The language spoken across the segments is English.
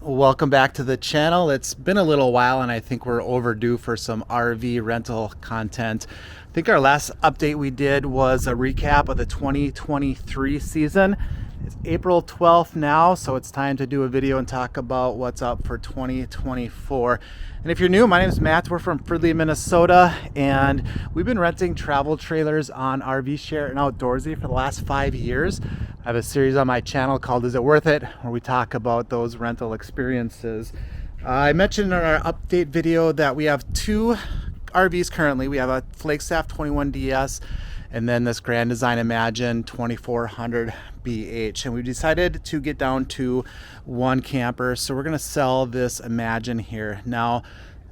Welcome back to the channel. It's been a little while and I think we're overdue for some RV rental content. I think our last update we did was a recap of the 2023 season. It's April 12th now, so it's time to do a video and talk about what's up for 2024. And if you're new, my name is Matt. We're from Fridley, Minnesota, and we've been renting travel trailers on RV Share and Outdoorsy for the last 5 years. I have a series on my channel called Is It Worth It?, where we talk about those rental experiences. I mentioned in our update video that we have two RVs currently. We have a Flagstaff 21DS and then this Grand Design Imagine 2400 BH, and we decided to get down to one camper, so we're going to sell this Imagine here. Now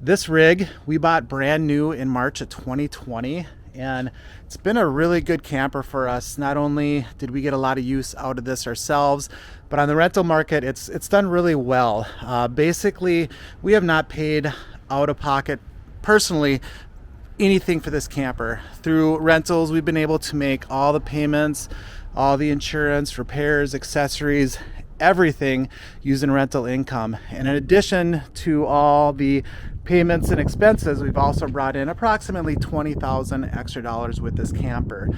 this rig we bought brand new in March of 2020, and it's been a really good camper for us. Not only did we get a lot of use out of this ourselves, but on the rental market it's done really well. Basically we have not paid out of pocket personally anything for this camper. Through rentals we've been able to make all the payments, all the insurance, repairs, accessories, everything using rental income. And in addition to all the payments and expenses, we've also brought in approximately $20,000 extra dollars with this camper.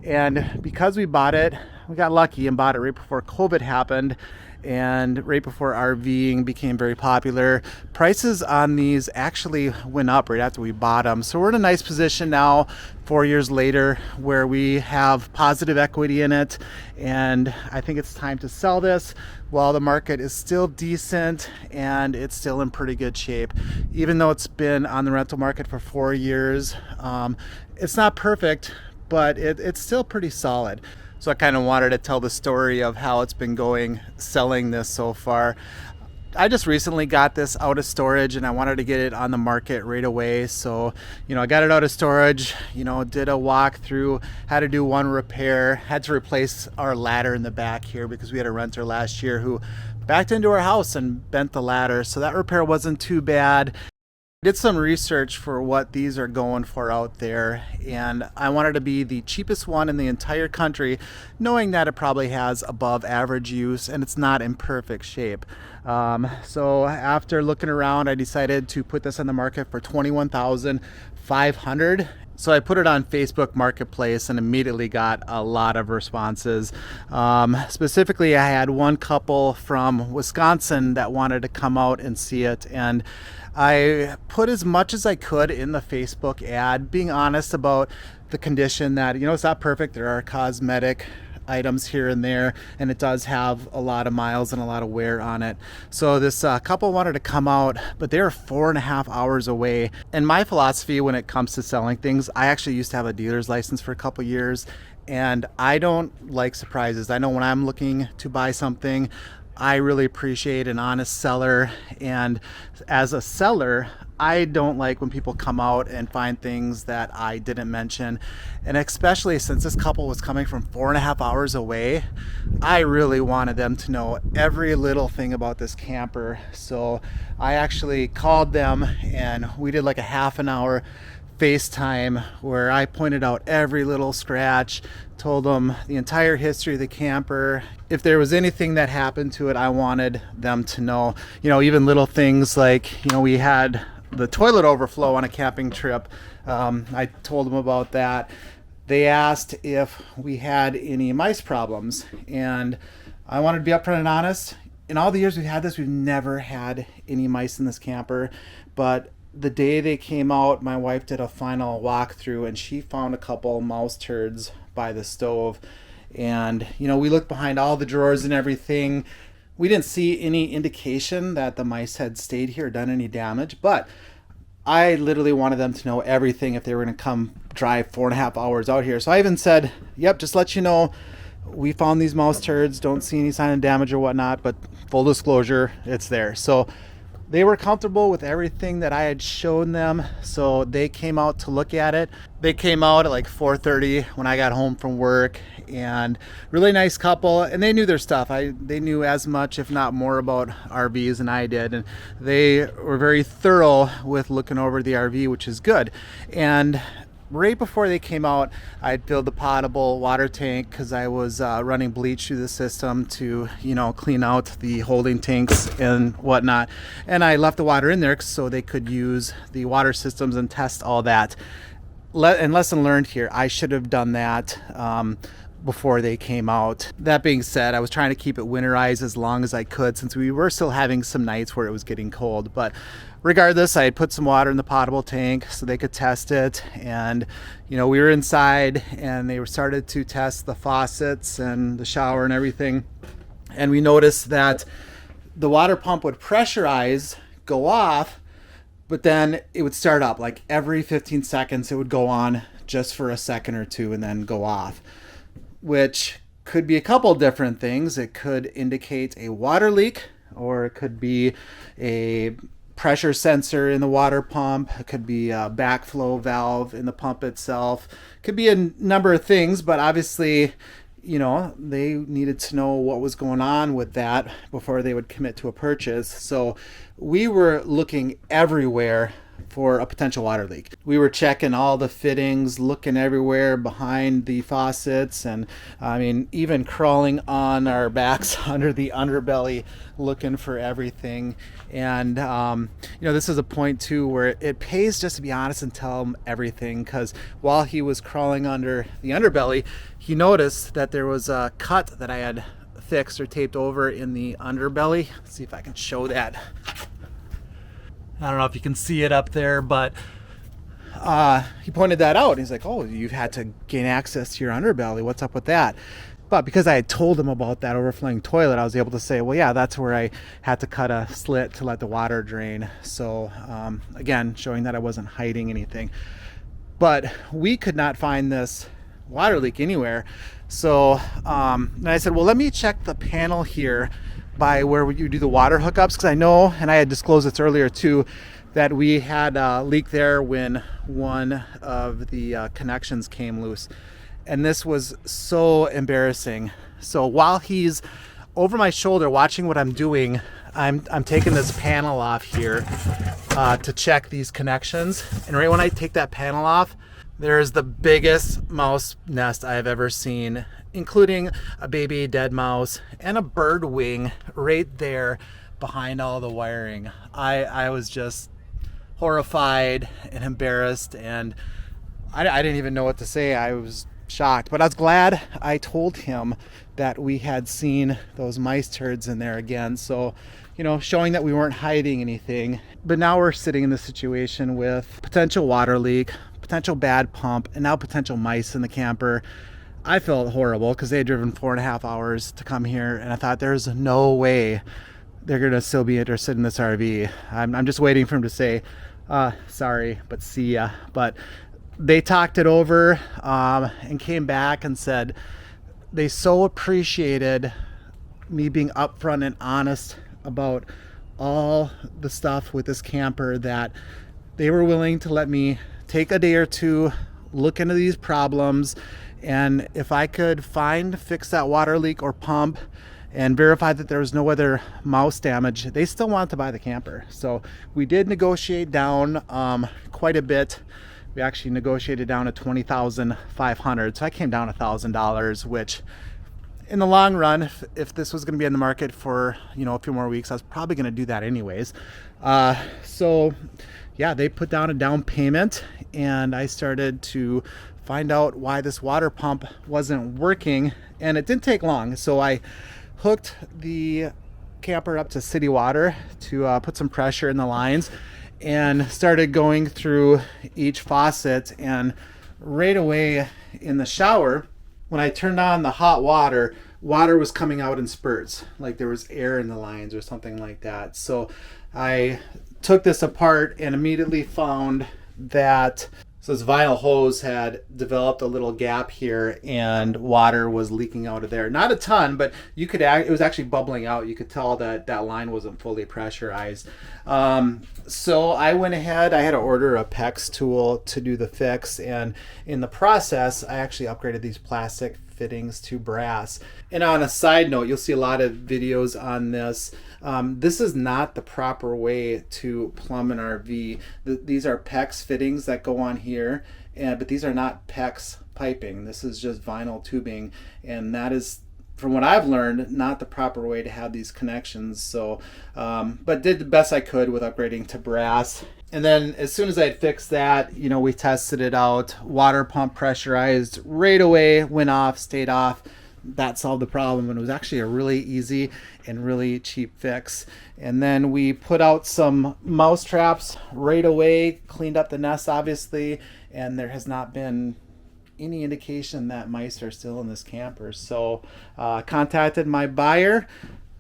And because we bought it, we got lucky and bought it right before COVID happened and right before RVing became very popular. Prices on these actually went up right after we bought them. So we're in a nice position now 4 years later where we have positive equity in it, and I think it's time to sell this while the market is still decent and it's still in pretty good shape. Even though it's been on the rental market for 4 years, it's not perfect, but it's still pretty solid. So I kind of wanted to tell the story of how it's been going selling this so far. I just recently got this out of storage and I wanted to get it on the market right away. So, I got it out of storage, did a walkthrough, had to do one repair, had to replace our ladder in the back here because we had a renter last year who backed into our house and bent the ladder. So that repair wasn't too bad. Did some research for what these are going for out there, and I wanted to be the cheapest one in the entire country, knowing that it probably has above average use and it's not in perfect shape. So after looking around, I decided to put this on the market for $21,500. So I put it on Facebook Marketplace and immediately got a lot of responses. Specifically, I had one couple from Wisconsin that wanted to come out and see it, and I put as much as I could in the Facebook ad, being honest about the condition that, it's not perfect. There are cosmetic items here and there, and it does have a lot of miles and a lot of wear on it. So this couple wanted to come out, but they're 4.5 hours away. And my philosophy when it comes to selling things, I actually used to have a dealer's license for a couple years, and I don't like surprises. I know when I'm looking to buy something, I really appreciate an honest seller, and as a seller, I don't like when people come out and find things that I didn't mention. And especially since this couple was coming from 4.5 hours away, I really wanted them to know every little thing about this camper. So I actually called them and we did like a half an hour FaceTime where I pointed out every little scratch, told them the entire history of the camper. If there was anything that happened to it, I wanted them to know, even little things like, we had the toilet overflow on a camping trip. I told them about that. They asked if we had any mice problems, and I wanted to be upfront and honest. In all the years we've had this, we've never had any mice in this camper, but the day they came out, my wife did a final walkthrough and she found a couple mouse turds by the stove. And, we looked behind all the drawers and everything. We didn't see any indication that the mice had stayed here or done any damage, but I literally wanted them to know everything if they were going to come drive 4.5 hours out here. So I even said, yep, just let you know, we found these mouse turds, don't see any sign of damage or whatnot, but full disclosure, it's there. So they were comfortable with everything that I had shown them, so they came out to look at it. They came out at like 4:30 when I got home from work, and really nice couple, and they knew their stuff. They knew as much, if not more, about RVs than I did, and they were very thorough with looking over the RV, which is good. And right before they came out, I'd filled the potable water tank because I was running bleach through the system to, clean out the holding tanks and whatnot. And I left the water in there so they could use the water systems and test all that. And lesson learned here, I should have done that before they came out. That being said, I was trying to keep it winterized as long as I could since we were still having some nights where it was getting cold. But regardless, I had put some water in the potable tank so they could test it. And, we were inside and they started to test the faucets and the shower and everything. And we noticed that the water pump would pressurize, go off, but then it would start up like every 15 seconds. It would go on just for a second or two and then go off, which could be a couple different things. It could indicate a water leak, or it could be a pressure sensor in the water pump. It could be a backflow valve in the pump itself. It could be a number of things, but obviously, they needed to know what was going on with that before they would commit to a purchase. So we were looking everywhere for a potential water leak. We were checking all the fittings, looking everywhere behind the faucets, and even crawling on our backs under the underbelly looking for everything. And this is a point too where it pays just to be honest and tell him everything, because while he was crawling under the underbelly, he noticed that there was a cut that I had fixed or taped over in the underbelly. Let's see if I can show that. I don't know if you can see it up there, but he pointed that out. He's like, oh, you've had to gain access to your underbelly. What's up with that? But because I had told him about that overflowing toilet, I was able to say, well, yeah, that's where I had to cut a slit to let the water drain. So again, showing that I wasn't hiding anything. But we could not find this water leak anywhere. So and I said, well, let me check the panel here by where you do the water hookups, because I know, and I had disclosed this earlier too, that we had a leak there when one of the connections came loose. And this was so embarrassing. So while he's over my shoulder watching what I'm doing, I'm taking this panel off here to check these connections. And right when I take that panel off, there's the biggest mouse nest I've ever seen, including a baby dead mouse and a bird wing right there behind all the wiring. I was just horrified and embarrassed, and I didn't even know what to say. I was shocked, but I was glad I told him that we had seen those mice turds in there again. So, showing that we weren't hiding anything. But now we're sitting in this situation with potential water leak, potential bad pump, and now potential mice in the camper. I felt horrible because they had driven 4.5 hours to come here, and I thought there's no way they're gonna still be interested in this RV. I'm just waiting for him to say, sorry, but see ya. But they talked it over and came back and said they so appreciated me being upfront and honest about all the stuff with this camper that they were willing to let me take a day or two, look into these problems, and if I could fix that water leak or pump and verify that there was no other mouse damage, they still wanted to buy the camper. So we did negotiate down quite a bit. We actually negotiated down to $20,500. So I came down $1,000, which in the long run, if this was going to be in the market for a few more weeks, I was probably going to do that anyways. So yeah, they put down a down payment, and I started to find out why this water pump wasn't working, and it didn't take long. So I hooked the camper up to city water to put some pressure in the lines, and started going through each faucet. And right away in the shower, when I turned on the hot water was coming out in spurts, like there was air in the lines or something like that. So I took this apart and immediately found that this vinyl hose had developed a little gap here, and water was leaking out of there. Not a ton, but it was actually bubbling out. You could tell that that line wasn't fully pressurized. So I went ahead, I had to order a PEX tool to do the fix, and in the process, I actually upgraded these plastic fittings to brass. And on a side note, you'll see a lot of videos on this. This is not the proper way to plumb an RV. These are PEX fittings that go on here, but these are not PEX piping. This is just vinyl tubing, and that is, from what I've learned, not the proper way to have these connections. So, but did the best I could with upgrading to brass. And then as soon as I had fixed that, we tested it out. Water pump pressurized right away, went off, stayed off. That solved the problem, and it was actually a really easy and really cheap fix. And then we put out some mouse traps right away, cleaned up the nest obviously, and there has not been any indication that mice are still in this camper. So contacted my buyer,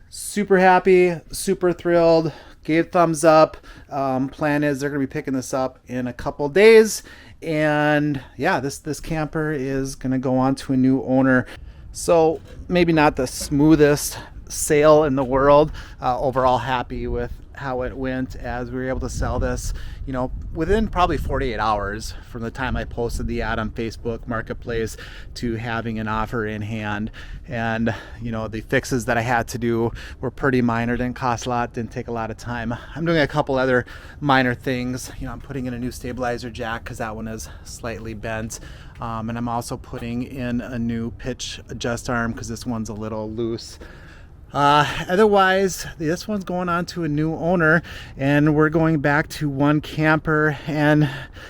super happy, super thrilled, gave thumbs up. Plan is they're gonna be picking this up in a couple days, and yeah, this camper is gonna go on to a new owner. So maybe not the smoothest sale in the world. Overall happy with how it went, as we were able to sell this, within probably 48 hours from the time I posted the ad on Facebook Marketplace to having an offer in hand. And the fixes that I had to do were pretty minor, didn't cost a lot, didn't take a lot of time. I'm doing a couple other minor things. I'm putting in a new stabilizer jack because that one is slightly bent. And I'm also putting in a new pitch adjust arm because this one's a little loose. Otherwise, this one's going on to a new owner, and we're going back to one camper. And the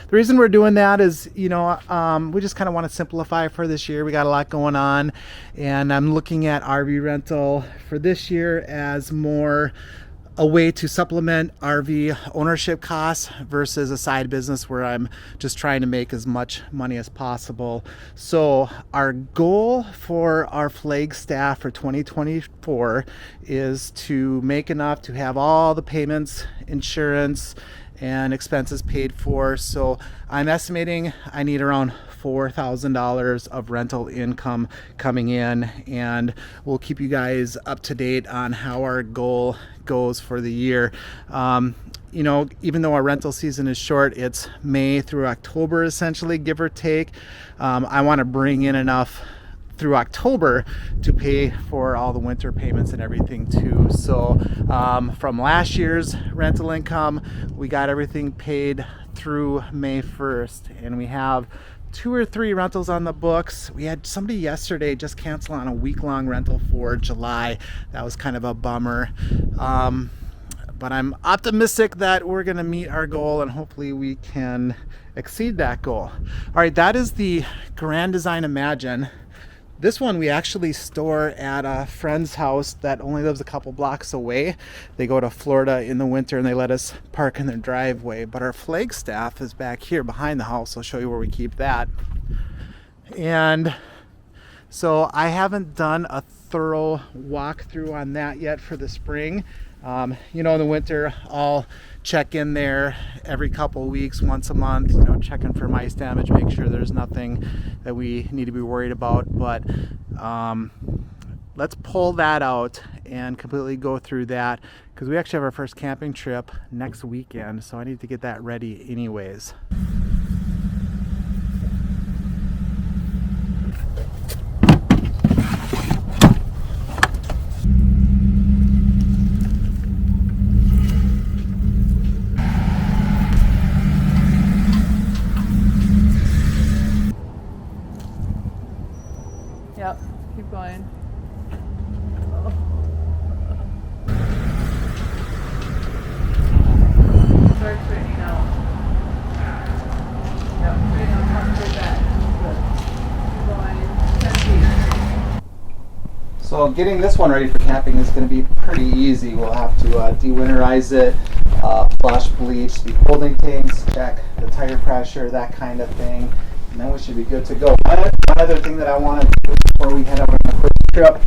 reason we're doing that is, we just kind of want to simplify for this year. We got a lot going on, and I'm looking at RV rental for this year as more a way to supplement RV ownership costs versus a side business where I'm just trying to make as much money as possible. So our goal for our flag staff for 2024 is to make enough to have all the payments, insurance, and expenses paid for. So I'm estimating I need around $4,000 of rental income coming in, and we'll keep you guys up to date on how our goal goes for the year. Even though our rental season is short, it's May through October essentially, give or take. I want to bring in enough through October to pay for all the winter payments and everything too. So from last year's rental income, we got everything paid through May 1st, and we have 2 or 3 rentals on the books. We had somebody yesterday just cancel on a week-long rental for July. That was kind of a bummer. But I'm optimistic that we're gonna meet our goal, and hopefully we can exceed that goal. All right, that is the Grand Design Imagine. This one we actually store at a friend's house that only lives a couple blocks away. They go to Florida in the winter and they let us park in their driveway. But our flag staff is back here behind the house. I'll show you where we keep that. And so I haven't done a thorough walkthrough on that yet for the spring. In the winter, I'll check in there every couple of weeks, once a month, checking for mice damage, make sure there's nothing that we need to be worried about. But let's pull that out and completely go through that, because we actually have our first camping trip next weekend, so I need to get that ready anyways. Yep, keep going. Start straightening out. Yep, straighten out, come straight back. Good. Keep going. 10 feet. So getting this one ready for camping is going to be pretty easy. We'll have to dewinterize it, flush, bleach the holding tanks, check the tire pressure, that kind of thing, and then we should be good to go. One other thing that I want to do before we head out on a quick trip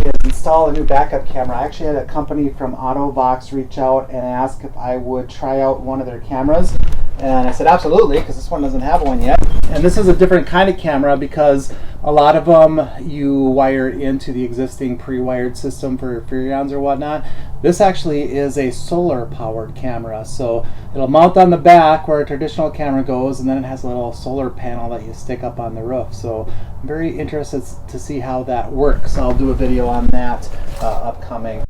is install a new backup camera. I actually had a company from AutoVox reach out and ask if I would try out one of their cameras, and I said absolutely, because this one doesn't have one yet. And this is a different kind of camera because A lot of them you wire into the existing pre-wired system for Furrions or whatnot. This actually is a solar powered camera, so it'll mount on the back where a traditional camera goes, and then it has a little solar panel that you stick up on the roof. So I'm very interested to see how that works. I'll do a video on that upcoming.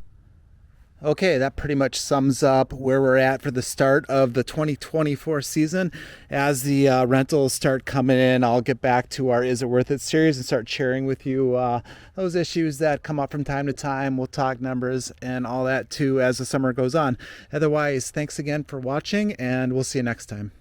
Okay, that pretty much sums up where we're at for the start of the 2024 season. As the rentals start coming in, I'll get back to our Is It Worth It series and start sharing with you those issues that come up from time to time. We'll talk numbers and all that too as the summer goes on. Otherwise, thanks again for watching, and we'll see you next time.